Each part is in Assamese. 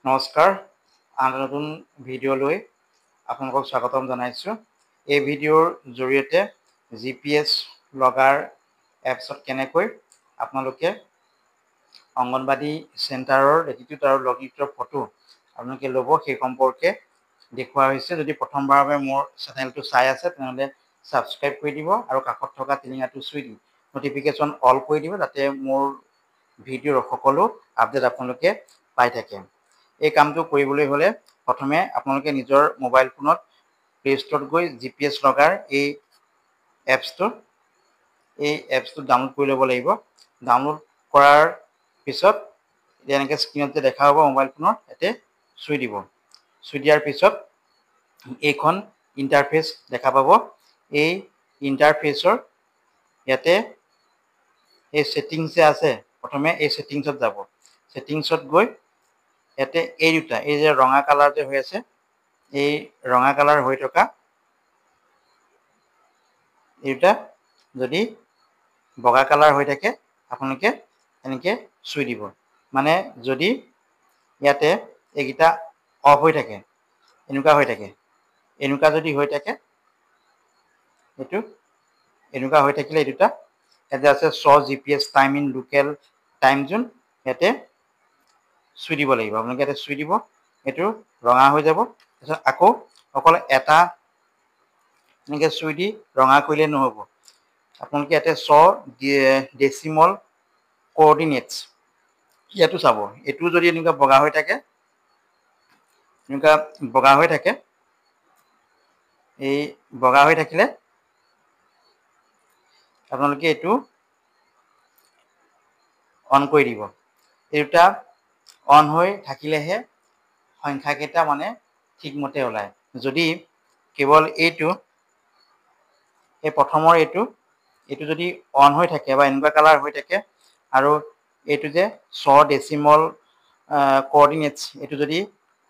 নমস্কাৰ আন নতুন ভিডিঅ'লৈ আপোনালোকক স্বাগতম জনাইছোঁ। এই ভিডিঅ'ৰ জৰিয়তে GPS লগাৰ এপছত কেনেকৈ আপোনালোকে অংগনবাদী চেণ্টাৰৰ লেটিটিউড আৰু লংগিটিউডৰ ফটো আপোনালোকে ল'ব সেই সম্পৰ্কে দেখুওৱা হৈছে। যদি প্ৰথমবাৰৰ বাবে মোৰ চেনেলটো চাই আছে তেনেহ'লে ছাবস্ক্ৰাইব কৰি দিব আৰু কাষত থকা টিলিঙাটো চুই দি নটিফিকেশ্যন অল কৰি দিব, যাতে মোৰ ভিডিঅ'ৰ সকলো আপডেট আপোনালোকে পাই থাকে। এই কামটো কৰিবলৈ হ'লে প্ৰথমে আপোনালোকে নিজৰ মোবাইল ফোনত প্লে ষ্ট'ৰত গৈ GPS লগাৰ এই এপছটো ডাউনলোড কৰি ল'ব লাগিব। ডাউনলোড কৰাৰ পিছত এনেকৈ স্ক্ৰীণত যে দেখা হ'ব মোবাইল ফোনৰ ইয়াতে চুই দিব। চুই দিয়াৰ পিছত এইখন ইণ্টাৰফেচ দেখা পাব। এই ইণ্টাৰফেচৰ ইয়াতে এই ছেটিংছ যে আছে, প্ৰথমে এই ছেটিংছত যাব। ছেটিংছত গৈ ইয়াতে এই দুটা, এই যে ৰঙা কালাৰ যে হৈ আছে, এই ৰঙা কালাৰ হৈ থকা এই দুটা যদি বগা কালাৰ হৈ থাকে আপোনালোকে এনেকৈ চুই দিব। মানে যদি ইয়াতে এইকেইটা অফ হৈ থাকে, এনেকুৱা হৈ থাকে, এনেকুৱা যদি হৈ থাকে, এইটো এনেকুৱা হৈ থাকিলে এই দুটা ইয়াতে আছে শ' GPS time in local time zone, ইয়াতে চুই দিব লাগিব। আপোনালোকে ইয়াতে চুই দিব, এইটো ৰঙা হৈ যাব। তাৰপিছত আকৌ অকল এটা এনেকৈ চুই দি ৰঙা কৰিলে নহ'ব, আপোনালোকে ইয়াতে শ' ডেচিমল কোঅৰ্ডিনেটছ ইয়াতো চাব। এইটো যদি এনেকুৱা বগা হৈ থাকে, এনেকুৱা বগা হৈ থাকে, এই বগা হৈ থাকিলে আপোনালোকে এইটো অন কৰি দিব। এই দুটা অন হৈ থাকিলেহে সংখ্যাকেইটা মানে ঠিকমতে ওলায়। যদি কেৱল এইটো, এই প্ৰথমৰ এইটো যদি অন হৈ থাকে বা এনেকুৱা কালাৰ হৈ থাকে আৰু এইটো যে শ' ডেচিমল কোঅৰ্ডিনেটছ এইটো যদি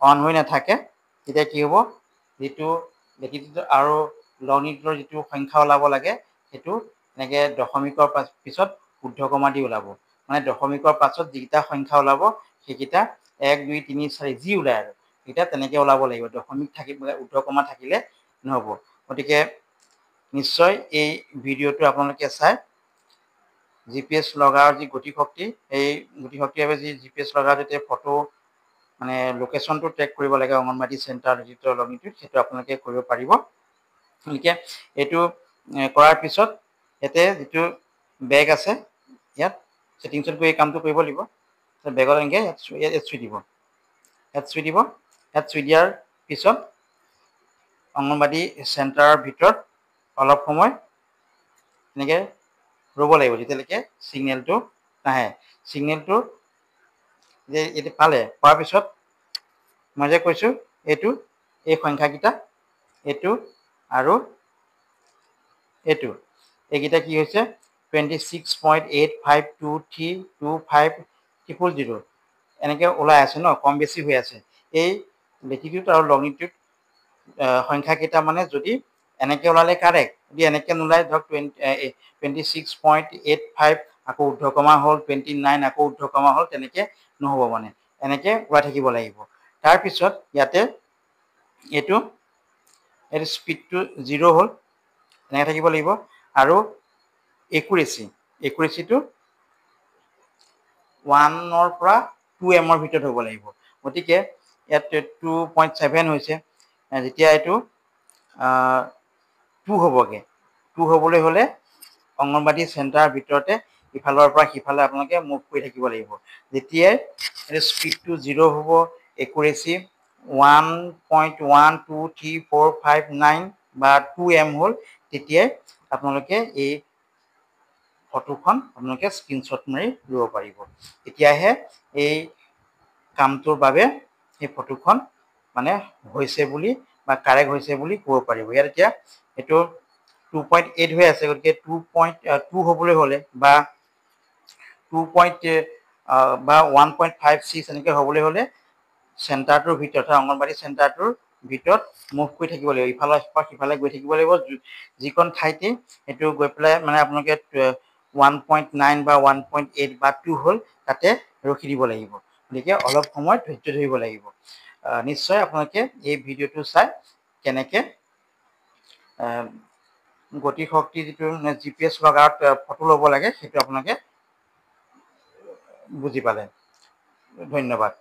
অন হৈ নাথাকে, তেতিয়া কি হ'ব, যিটো লেটিটিউড আৰু লংগিটিউডৰ যিটো সংখ্যা ওলাব লাগে সেইটো এনেকৈ দশমিকৰ পিছত ঊৰ্ধ্বকমা দি ওলাব। মানে দশমিকৰ পাছত যিকেইটা সংখ্যা ওলাব সেইকেইটা 1, 2, 3, 4 যি ওলায় আৰু সেইকেইটা তেনেকৈ ওলাব লাগিব। দশমিক থাকিব, ঊৰ্ধ্বকমা থাকিলে নহ'ব। গতিকে নিশ্চয় এই ভিডিঅ'টো আপোনালোকে চাই GPS লগাৰ যি গতিশক্তি, এই গতিশক্তিৰ বাবে যি GPS লগাৰ যেতিয়া ফটো মানে লোকেশ্যনটো ট্ৰেক কৰিব লাগে অংগনবাদী চেণ্টাৰ লেটিটিউড আৰু লংগিটিউড, সেইটো আপোনালোকে কৰিব পাৰিব। গতিকে এইটো কৰাৰ পিছত ইয়াতে যিটো বেগ আছে, ইয়াত ছেটিংছত গৈ এই কামটো কৰিব লাগিব। বেগত এনেকৈ ইয়াত চুই দিব, ইয়াত চুই দিব। ইয়াত চুই দিয়াৰ পিছত অংগনবাদী চেণ্টাৰৰ ভিতৰত অলপ সময় এনেকৈ ৰ'ব লাগিব, যেতিয়ালৈকে ছিগনেলটো নাহে। ছিগনেলটো যে এইটো পোৱাৰ পিছত মই যে কৈছোঁ এই সংখ্যাকেইটা, এইটো আৰু এইকেইটা কি হৈছে 26.85232500 এনেকৈ ওলাই আছে ন, কম বেছি হৈ আছে। এই লেটিটিউড আৰু লংগিটিউড সংখ্যাকেইটা মানে যদি এনেকৈ ওলালে কাৰেক্ট, যদি এনেকৈ নোলায় ধৰক 26.85 আকৌ ঊৰ্ধ্বকমা হ'ল 29 আকৌ ঊৰ্ধ্বকমা হ'ল, তেনেকৈ নহ'ব। মানে এনেকৈ ওলাই থাকিব লাগিব। তাৰপিছত ইয়াতে এইটো স্পীডটো 0 হ'ল, এনেকৈ থাকিব লাগিব। আৰু একুৰেচিটো 1ৰ পৰা 2M ভিতৰত হ'ব লাগিব। গতিকে ইয়াত 2.7 হৈছে, যেতিয়া এইটো 2 হ'বগৈ, 2 হ'বলৈ হ'লে অংগনবাদী চেণ্টাৰৰ ভিতৰতে ইফালৰ পৰা সিফালে আপোনালোকে মুভ কৰি থাকিব লাগিব। যেতিয়াই স্পীডটো 0 হ'ব, একুৰেচি 1.12345 বা 2M হ'ল, তেতিয়াই আপোনালোকে এই ফটোখন আপোনালোকে স্ক্ৰীনশ্বট মাৰি ল'ব পাৰিব। তেতিয়াহে এই কামটোৰ বাবে সেই ফটোখন মানে হৈছে বুলি বা কাৰেক্ট হৈছে বুলি ক'ব পাৰিব। ইয়াত এতিয়া এইটো 2.8 হৈ আছে, গতিকে 2.2 হ'বলৈ হ'লে বা 1.56 এনেকৈ হ'বলৈ হ'লে চেণ্টাৰটোৰ ভিতৰত, অংগনবাদী চেণ্টাৰটোৰ ভিতৰত মুভ কৰি থাকিব লাগিব, ইফালৰ পৰা সিফালে গৈ থাকিব লাগিব। যিকণ ঠাইতে এইটো গৈ পেলাই মানে আপোনালোকে 1.9 বা 1.8 বা 2 হ'ল, তাতে ৰখি দিব লাগিব। গতিকে অলপ সময় ধৈৰ্য ধৰিব লাগিব। নিশ্চয় আপোনালোকে এই ভিডিঅ'টো চাই কেনেকৈ গতি শক্তি যিটো GPS লগাত ফটো ল'ব লাগে সেইটো আপোনালোকে বুজি পালে। ধন্যবাদ।